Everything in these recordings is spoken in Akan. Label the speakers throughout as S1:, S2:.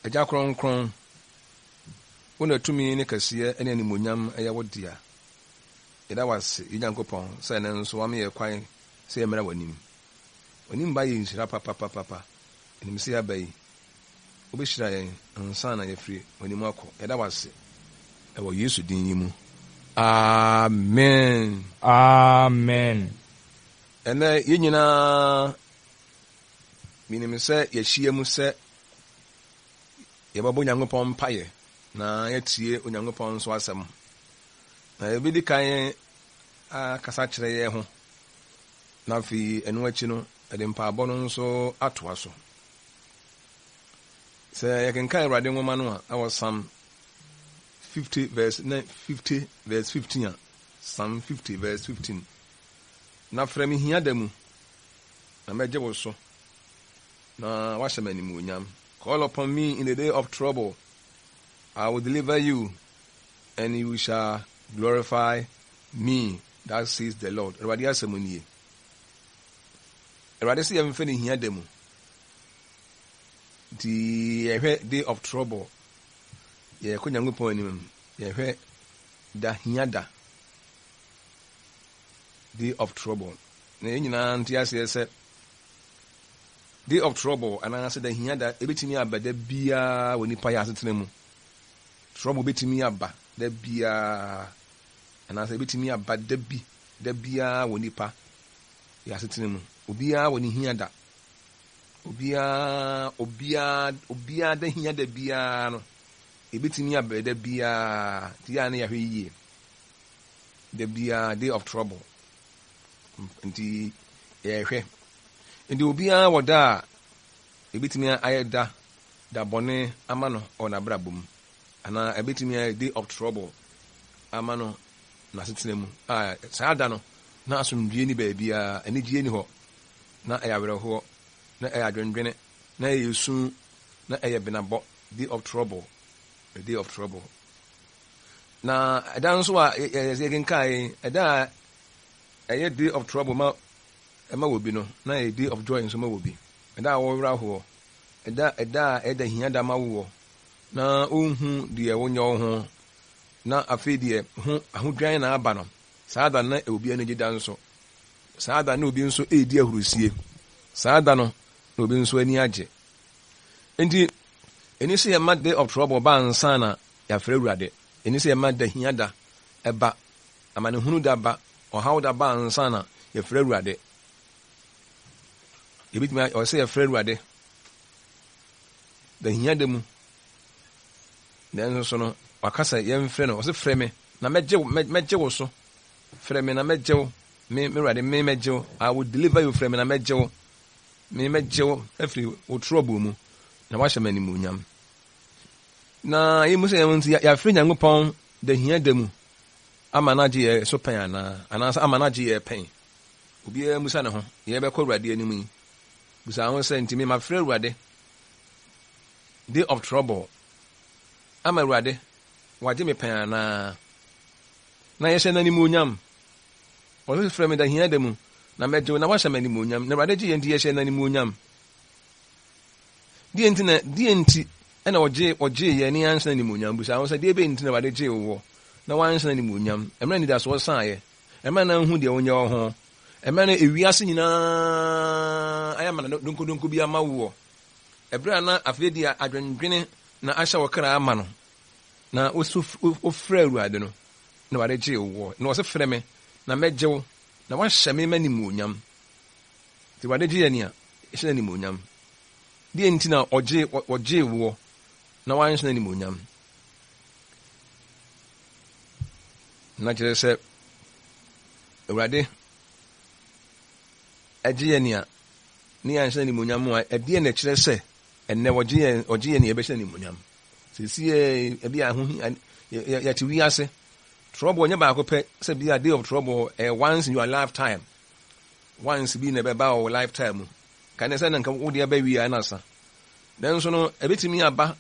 S1: Agya kronkron wona tumi ne kasiye ene animonyam eye wodia ida wase Nyankopɔn sɛ ne nso wa me yɛ kwan sɛ yɛ mera wanim ba yɛ nhyira papa enim sɛ abai obɛhyira yɛn nsa na yɛfiri wanim akɔ ida wase ɛwɔ Yesu din yi mu amen ɛnɛ yɛ nyinaa minim sɛ yɛhyia mu sɛ yɛbɛbɔ Nyankopɔn mpaeɛ na yɛtie Onyankopɔn nso asɛm na yɛbɛdi kan akasa kyerɛ yɛn ho na afei ɛno akyi no ɛde mpaabɔ no nso atoa so sɛ yɛkenka Awurade nwoma no a ɛwɔ Psalm 50 verse 15 a Psalm 50 verse 15 na frɛ me hia da mu na mɛgye wo so na wahyɛ me animuonyam. Call upon me in the day of trouble, I will deliver you, and you shall glorify me. That says the Lord. Awurade asɛm nie. Awurade sɛ yɛmfa ne hia da mu. Nti yɛhwɛ day of trouble. Yɛkɔ Nyankopɔn anim. Yɛhwɛ da hia da. Day of trouble. Na yɛn nyinaa nte aseɛ sɛ day of trouble anaasɛ da hia da ebetumi aba da biara wɔ nipa yɛ asetena mu. Trouble betumi aba da biara anaasɛ ebetumi aba da biara wɔ nipa yɛ asetena mu. Obiara wɔ ne hia da. Obiara da hia da biara no ebetumi aba da biara tia na yɛhwɛ yie. Da biara day of trouble. Nti yɛhwɛ ndi obiara wɔ da a ebitumi ayɛ da bɔne ama no ɔna brabom ana ebitumi ayɛ day of trouble ama no na setena mu saa da no na asomdwie ni baabiara anigye ni hɔ na ɛyɛ awerɛhoɔ na ɛyɛ adwendwene na ɛyɛ su na ɛyɛ benabɔ day of trouble na ɛda nso a yɛkenkae ɛda a ɛyɛ day of trouble ma ɛma wɔ bi no na ɛyɛ day of joy nso ma wɔ bi ɛda a wɔwerɛ ahoɔ ɛda a ɛda hia da ma wɔ na ɔnhu deɛ wonyɛ wo ho na afei deɛ ho ahodwan na aba no saa da na obi ani gye da nso saa da na obi nso ɛredi ahurusie saa da no na obi nso ani agye nti ɛni sɛ yɛma day of trouble ba ansa na yɛafrɛ Awurade ɛni sɛ yɛma da hia da ɛba amanehunu da ba ɔhaw da ba ansa na yɛfrɛ Awurade yɛbɛtumi ɔsɛ yɛfrɛ Awurade da hia da mu nanso so no wakasa yɛmfrɛ no ɔsɛ frɛ me na mɛgye wo so frɛ me na mɛgye wo me Awurade me mɛgye wo I will deliver you frɛ me na mɛgye wo me mɛgye wo afiri wo trouble mu na wahyɛ me animuonyam na yɛmu sɛ yɛmu nti yɛafrɛ Nyankopɔn da hia da mu ama no agye yɛ so pɛn anaasɛ ama no agye yɛ pɛn obiara musa ne ho yɛbɛkɔ Awurade anim yi busa ho sɛ ntimi mafrɛ Awurade day of trouble ama Awurade wagye me pɛn anaa na yɛhyɛ n'animuonyam ɔsɛ frɛ me da hia da mu na mɛgye wo na wahyɛ me animuonyam na Awurade gye yɛn nti yɛhyɛ n'animuonyam deɛ nti ɛna ɔgye yɛn ne yɛanhyɛ n'animuonyam busa ho sɛ deɛ bɛyɛ nti na Awurade gye wo na wanhyɛ n'animuonyam ɛmɛ ni da so saayɛ ɛmɛ na hu deɛ wonyɛ wo ho ɛmɛ na ewiase nyinaa ayɛ mana donkodonko bi ama wo ɛbrɛ na afei deɛ adwendwene na ahyɛ wo kra ama no na ofrɛ Awurade no na Awurade gye wo na ɔsɛ frɛ me na mɛgye wo na wahyɛ me m'animuonyam nti Awurade gye yɛn a ɛhyɛ n'animuonyam deɛ nti na ɔgye wo na wanhyɛ n'animuonyam na kyerɛ sɛ Awurade agye yɛn a ne yɛanhyɛ n'animuonyam mu a ɛdeɛ na kyerɛ sɛ ɛnnɛ ɔgye yɛn yɛbɛhyɛ n'animuonyam sɛsi ebi a ho yɛte wiase trouble nyɛ baako pɛ sɛ bi a day of trouble once in your lifetime once bi na ɛbɛba wɔ lifetime mu ka ne sɛ na nka wode ɛbɛwie a nasa nanso no ɛbɛtumi aba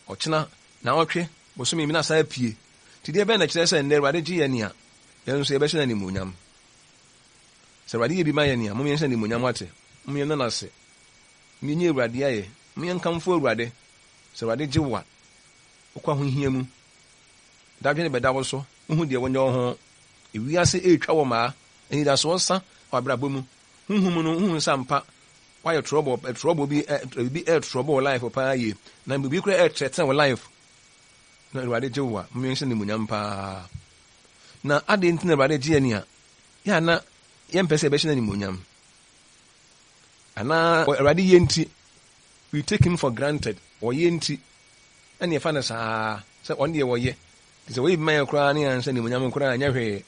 S1: ɔkyena na ɔtwe bosome mi na saa pie ti deɛ bɛn na kyerɛ sɛ nnɛ Awurade gye yɛn a yɛn nso yɛbɛhyɛ n'animuonyam sɛ Awurade yɛ bi ma yɛn a mo yɛn hyɛ n'animuonyam ate mo yɛn nana se mo yɛn Awurade ayɛ mo yɛn kamfo Awurade so Awurade gye wo a wokɔ ho hia mu dadwene bɛda wo so wohu deɛ wonyɛ wo ho ewiase ɛretwa wɔ maa anidasoɔ sa wabrabɔ mu huhum no huhu sa mpa wayɛ trouble bi trouble life paa yie na bibi kora threaten wɔ life na Awurade gye wo a mmehyɛ ne munyam paa na ade ntina Awurade gye ani a ya na yɛmpɛ sɛ ɛbɛhyɛ ne munyam ana Awurade yɛ nti we take him for granted ɔyɛ nti ɛne yɛfa no saa sɛ ɔno deɛ wɔyɛ sɛ wɔyi bima yɛ koraa ne yɛnhyɛ ne munyam koraa nyɛ hwee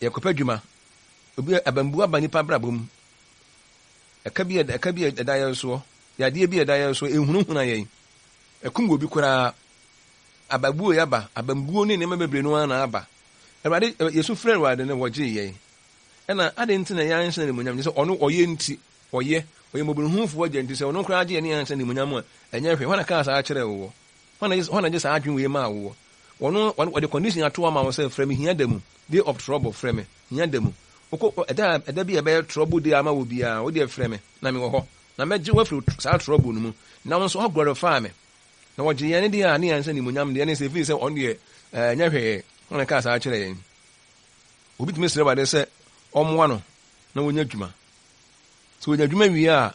S1: yɛkɔpɛ adwuma obi abambu aba nipa brabɔ mu ɛka bi ɛda yɛ soɔ yadeɛ bi ɛda yɛ so ehunahuna yɛn ɛkum obi koraa ababuo yaba abambuo ne nneɛma bebree no ana aba Awurade Yesu frɛ Awurade ne wɔgye yɛn ɛna ade nti na yɛanhyɛ ne munyam sɛ ɔno ɔyɛ nti ɔyɛ mɔbɔnhufo agye nti sɛ ɔno koraa gye ne yɛanhyɛ ne munyam a ɛnyɛ hwee hɔna kaa saa kyerɛ wo hɔna gye saa adwen wei ma wo wɔno wɔde condition ato ama wo sɛ frɛ me hia da mu day of trouble frɛ me hia da mu ɛda bi ɛbɛyɛ trouble day ama wo biara wode frɛ me na mewɔ hɔ na mɛgye wafiri saa trouble no mu na wo nso hɔ glorify me na wɔgye yɛn deɛ a ne yɛnhyɛ ne munyam deɛ ne sɛ firi sɛ ɔno deɛ ɛnyɛ hwee hɔna kaa saa kyerɛ yɛn obi tumi srɛ Awurade sɛ ɔmmoa no na wɔnya adwuma sɛ wɔnya adwuma wie a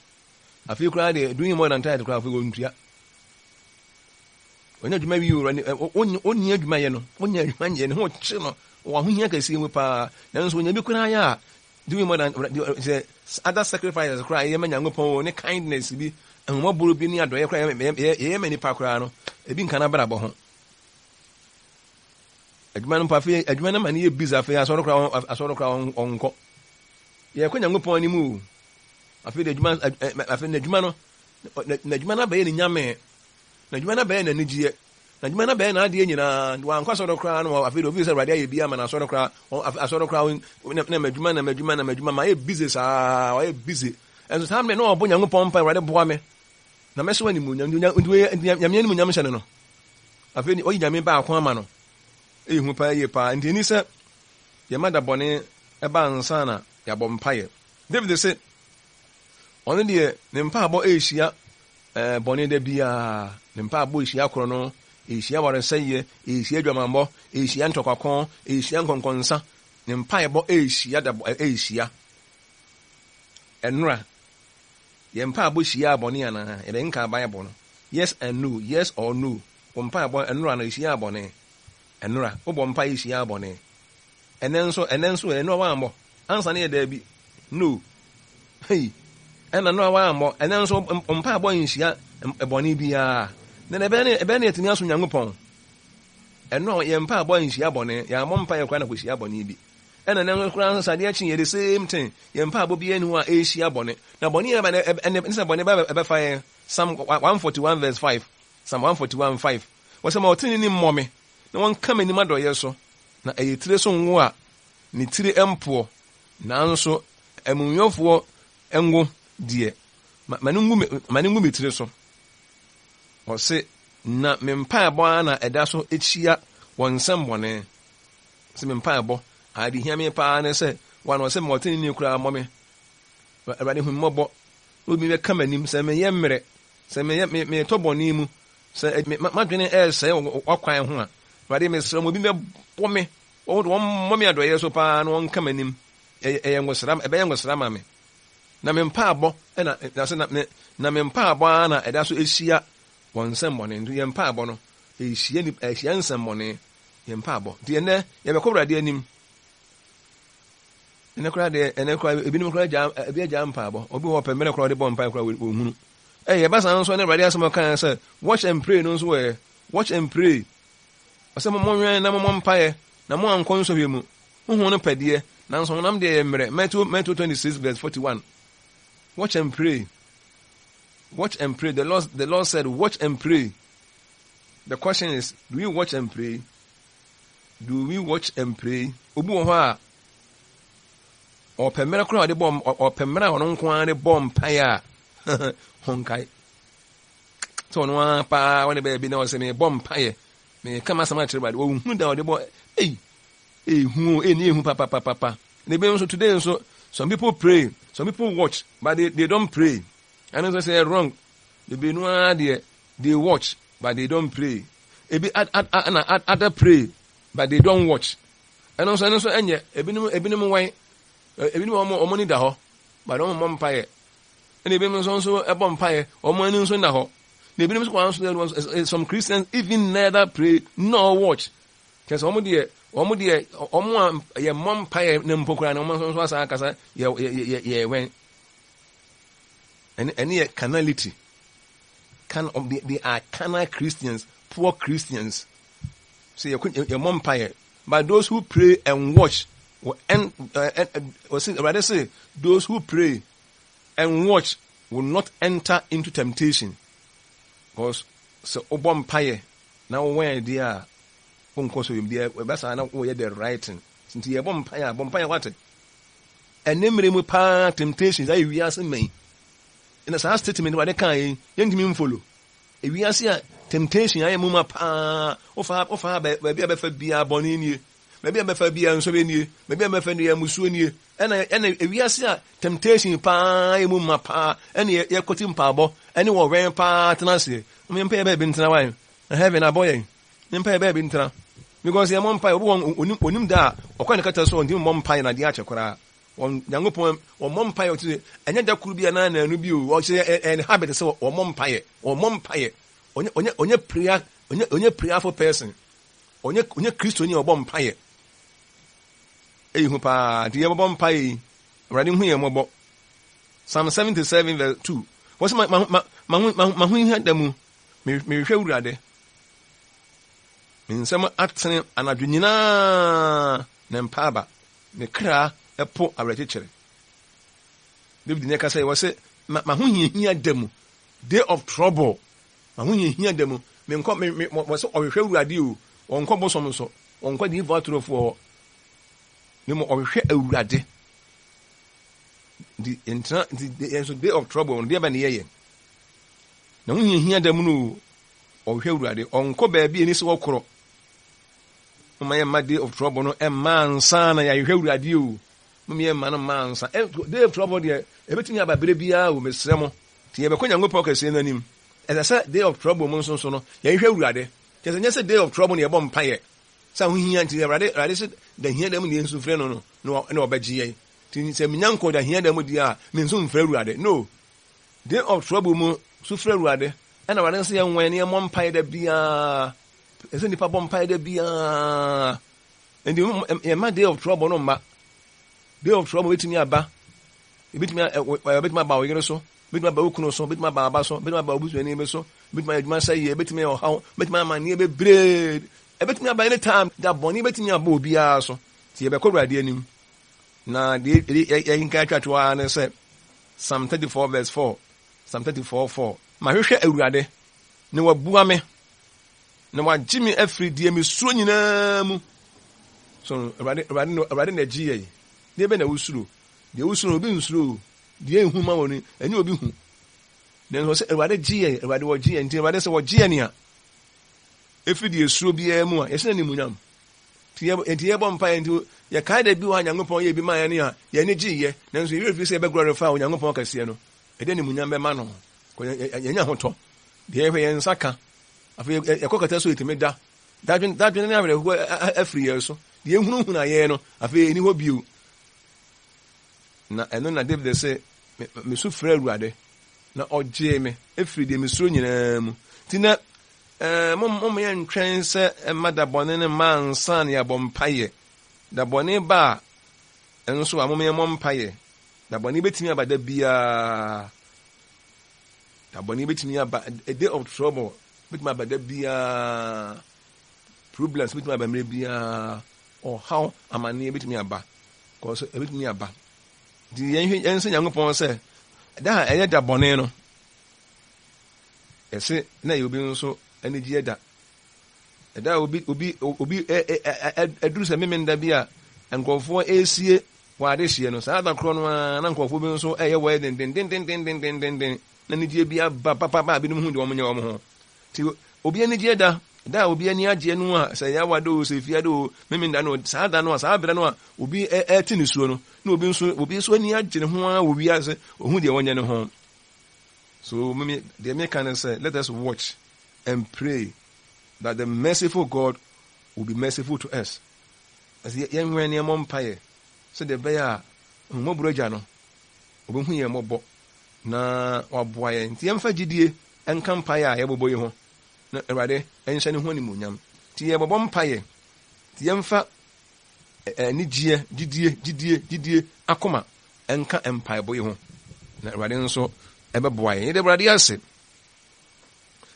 S1: afei koraa deɛ doing more than tired koraa afei wɔntua wɔnya adwuma wie ɔnnya adwuma yɛ no ɔnya adwuma yɛ no ho kye no wɔahohia kɛseɛ mu paa nanso wɔnya bi koraa yɛ a doing more than sɛ other sacrifices koraa yɛma Nyankopɔn ne kindness bi ahomɔboro bi ne adɔeɛ koraa yɛyɛma nipa koraa no ebi nka no abrabɔ ho adwuma no mpa afei adwuma no ma ne yɛ busy afei asɔre koraa ɔnkɔ yɛkɔ Nyankopɔn anim o afei n'adwuma no abɛyɛ ne nyame n'adwuma no abɛyɛ n'anigyeɛ n'adwuma no abɛyɛ n'adeɛ nyinaa wankɔ asɔre koraa no afei obi sɛ Awurade ayɛ bi ama n'asɔre koraa na madwuma ma yɛ busy saa ɔyɛ busy ɛnso saa mmerɛ na ɔbɔ Nyankopɔn mpa Awurade boa me na mɛhyɛ wɔ animuonyam nyame animuonyam hyɛ no no afei ɔyi nyame baako ama no ɛyɛ hu paa yie paa nti ɛni sɛ yɛma da bɔne ɛba nsa na yɛabɔ mpayɛ David sɛ ɔno deɛ ne mpaabɔ ɛhyia bɔne da biara ne mpaabɔ ɛhyia korɔ no ɛhyia waresɛyɛ ɛhyia adwamammɔ ɛhyia ntɔkwakɔn ɛhyia nkɔnkɔnsa ne mpaebɔ ɛhyia ɛnora yɛ mpaabɔ hyia bɔne anaa yɛde nka Bible no yes and no yes or no wɔ mpaebɔ ɛnora na ɛhyia bɔne ɛnora wobɔ mpa ɛhyia bɔne ɛnɛ nso ɛnɔ wammɔ ansa ne yɛ daabi no hey ɛna no wammɔ ɛnɛ nso mpaebɔ nhyia bɔne biara na ɛbɛne yɛtumi aso Nyankopɔn ɛno yɛ mpaebɔ nhyia bɔne yɛammɔ mpa yɛ koraa na kɔhyia bɔne bi ɛna nɛ koraa sadeɛ kye yɛ the same thing yɛ mpaebɔ biara ne ho a ɛhyia bɔne na bɔne yɛ ne sɛ bɔne ɛbɛfa yɛ Psalm 141 verse 5 Psalm 141 5 wɔsɛ ma ɔtene ne mmɔ me na wɔnka m'anim adɔyɛ so na ɛyɛ tire so nwo a ne tire ɛmpoɔ nanso amunwɔfoɔ ɛngo deɛ mane ngu me tire so ɔse na me mpaebɔ na ɛda so ɛkyia wɔn nsɛm bɔne sɛ me mpaebɔ ade hia me paa ne sɛ wɔn ɔsɛ ma ɔtene ne koraa mmɔ me Awurade hu mmɔbɔ obi bɛka m'anim sɛ meyɛ mmerɛ sɛ meyɛtɔ bɔne mu sɛ madwene ɛsɛe wakwan ho a Awurade mesrɛ mo bi bɛbɔ me wɔn mmɔ me adɔyɛ so paa na wɔnka m'anim ɛbɛyɛ ngosra ma me na me mpaabɔ na me mpaabɔ na ɛda so ɛhyia wɔn nsɛm bɔne nti yɛ mpaabɔ no ɛhyia nsɛm bɔne yɛ mpaabɔ nti ɛnɛ yɛbɛkɔ Awurade anim ɛnɛ koraa ebinom koraa ebi agya mpaabɔ obi wɔ pɛ mmerɛ koraa wɔde bɔ mpae koraa wɔhunu yɛba saa nso ne Awurade asɛm ɔkae sɛ watch and pray no nso wɔ watch and pray ɔsɛ mɔnwɛn na mɔmmɔ mpaeɛ na mo ankɔ nsɔhwɛ mu honhom no pɛdeɛ nanso honam deɛ yɛ mmerɛ Matthew 26 verse 41 watch and pray the Lord said watch and pray. The question is, do we watch and pray? Obi wɔ hɔ a ɔpɛ mmerɛ koraa ɔde bɔ ɔpɛ mmerɛ a ɔno nko ara de bɔ mpaeɛ a honkae sɛ ɔno ara paa wɔne bɛyɛ bi na ɔsɛ mebɔ mpaeɛ meka masɛm akyerɛ Awurade ɔhu da ɔde bɔ ɛhu papapapa na ebi nso today nso some people pray some people watch but they don't pray ɛno nso sɛ wrong bebree no ara deɛ they watch but they don't pray. Ebi other pray but they don't watch. And also enye ebinom wan ebinom omo ni da ho but omo mpaye. And ebinom so ebo mpaye omo ani so na ho. Na ebinom so wan so some Christians even neither pray nor watch. Because omo de omo ye mom mpaye na mpokura na omo so asa akasa ye when and ye carnality. They are carnal Christians, poor Christians. So your mom pie. But those who pray and watch, rather say, those who pray and watch will not enter into temptation. Because so obom pie. Now when they are, that's why they're writing. Since you bomb pie what? And name me pa temptations. I we ask me. In a statement where they can young me follow. If we see a temptation, I am muma pa offer maybe a be a bonini, maybe a be a souvenir, maybe a musuini, and if we see a temptation pa muma pa, any a cotton pabo, any war rain pa tenacity. I mean, pay a baby in Tawai, and having a boy, then pay a baby in Tana. Because your mom pie won't da, or quite a catastrophe, and mom pie and a diachakora. On young poem or mom pie today, and yet there could be an review or say and habit so or mom pie on your prayerful person on your Christian or bomb pie. A hupa, the bomb pie, writing here mobile. Psalm 77 verse 2. What's my had them? Me show rather. In some accent and a junina nempaba, the cra. A poor arretiture. David Neka say, was it Mahuni here demo, day of trouble. Mahuni here demo, men come me was or show radio, on combo so, on quite the voter for no more or share a radi. The day of trouble on dear Banny. Now when you hear them no or show radio, on Kobe be in his walk. My day of trouble, no, a man, son, I hear radio. Me man sa day of trouble there everything about baby o mesremo ti e be konya ngopo ka se nanim as I said day of trouble mo so no ye hwe urade ke se nyese day of trouble ne e bom paye sa ho hia nti urade se da hia dem ne ensu frɛ no na obagye ye ti se minyanko da hia dem di a me nso mfrɛ urade no day of trouble mo so frɛ urade na urade se ye nwan ne mo paye da bia ese nipa bom paye da bia and e ma day of trouble no ma day of trouble waiting me aba. You bit me my bow, you so, bit my bow, so, bit my baba, so, bit my babu, and so, bit my massa, bit me or how, bit my man near bread. A bit me by any time that bonny bit me a bow be also. See a beco radianim. Now, the encounter to one and said, Psalm 34 verse 4, Psalm 34:4. My Russia Urade, no buame, no one Jimmy every dear Miss Swinam. So, riding a GA. They been a usuru. The usuru be usuru. The human money, and you will be who. Then was a rather G, a rather G, and rather say what Genia. If it is true, be a more, it's any munam. Tiabon pie into your kind of do one young upon ye be my ania, ye G, then so you say background of foul young upon Cassiano. A denny munam mano. Yanyahoto. The every and Saka. I feel a cockatail to me that. That never every year so. The young woman I know, I feel any hope you. Na eno na David say me so frɛ Awurade na ɔgye me every day me so nyinaa mu tina mom yɛ ntwɛn sɛ mada bɔne ne man san ya bompaye da bɔne ba ɛno so mom yɛ mompaye da bɔne betimi aba da bia da bɔne betimi aba a day of trouble betimi aba da bia problems betimi aba mre bia or how amane betimi aba cause betimi aba di yen se Nyankopɔn sɛ da ɛyɛ da bɔne no ɛse na yɛ obi nso ani gye da ɛda obi aduru sɛ memenda bi a nkɔfoɔ esie wɔ adehye no saa da korɔ no na nkɔfoɔ bi nso ɛyɛ wɔ den na ni gye bi aba papa bi no hu de wɔn nyɛ wɔn ho ti obi ani gye da obi ani agye no a sɛ ya wado sɛ fia do memenda no saa da no saa bere no a obi ɛte ne suo no na obi so ani agye ne ho a obi ase ohu de wɔnyɛ ne ho so me de me can say let us watch and pray that the merciful God will be merciful to us. As young man near Mompaye, said the bear, Mobrojano, Obu ye mobo, na waboy, and Tiamfa Gidie, and Campaya, Eboboy, Rade, and Shani Honeymoon, Tiabo Bompaye, Tiamfa Nidia, Didier, Akoma, and Ka Empire Boy, Radin so, Eberboy, the Radiasi.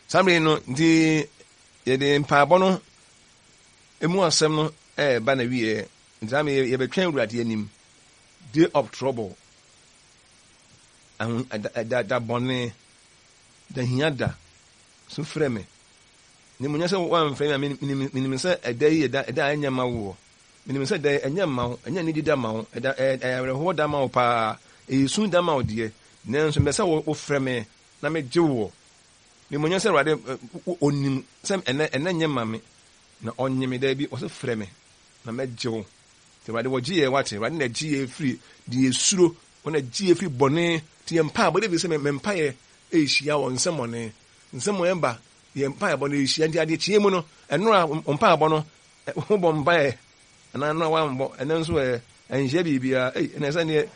S1: Somebody no, the Empire Bono, emu asem no ba na wie nzame ye betwen wurade anim day of trouble and da bone da hiada so freme ni munya se wan freme minim se eda yi eda anya ma wo minim se da anya ma anya ni dida ma wo eda ho da ma wo pa sun da ma wo de nanso me se wo freme na me gye ni munya se wurade onim se ena nya ma me na onyeme da bi o se freme na mejewo te wade wo giye wate wade na giye free di esuro wona giye free bone te empa bo de se mempa ye ehia won semone nsemo emba ye empa ye bone ehia ndi ade chie mu no eno a empa bo no ho bo mba ye na no wa mbo eno nso enhia bibia na se ne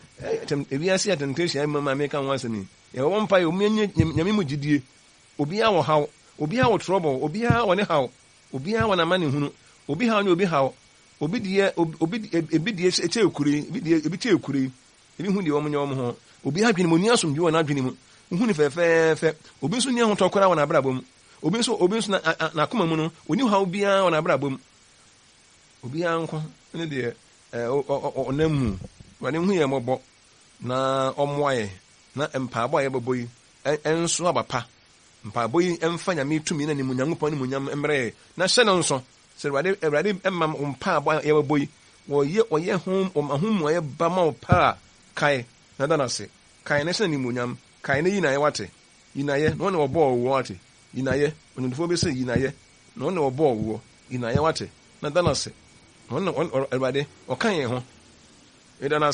S1: ebiase temptation mama me kan wasani ye wo mpa ye o nyame mu gidie obi a wo haw obi a wo trouble obi a wo ne haw obi a wana mani hunu obi ha ni obi ha obi die ebi die eche ekure ebi che ekure ebi hu die wo munye wo ho obi ha dwene moni asomdwe wona dwene mu hu ni fe obi so ni ho tokora wona brabom obi so na akoma mu no oni ha obi a wona brabom obi a nko ne de onamu wani hu ye mobo na omoaye na empaabo ye boboyi enso abapa mpaabo yi emfa nyame tumi na ni munyankopon ni munyam emre na hye no nso se Awurade emam mpaabo ye boboyi wo ye hom ahom ye ba ma pa kai na dana se kai ne se ni munyam kai ne yina ye wate yina ye no ne obo wo wate yina ye onundufo be se yina ye no ne obo wo yina ye wate na dana se no ne Awurade o kan ye ho yedana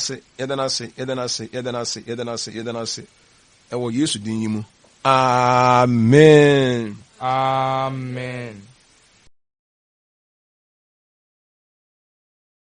S1: se ewo Yesu din yimu. Amen.
S2: Amen.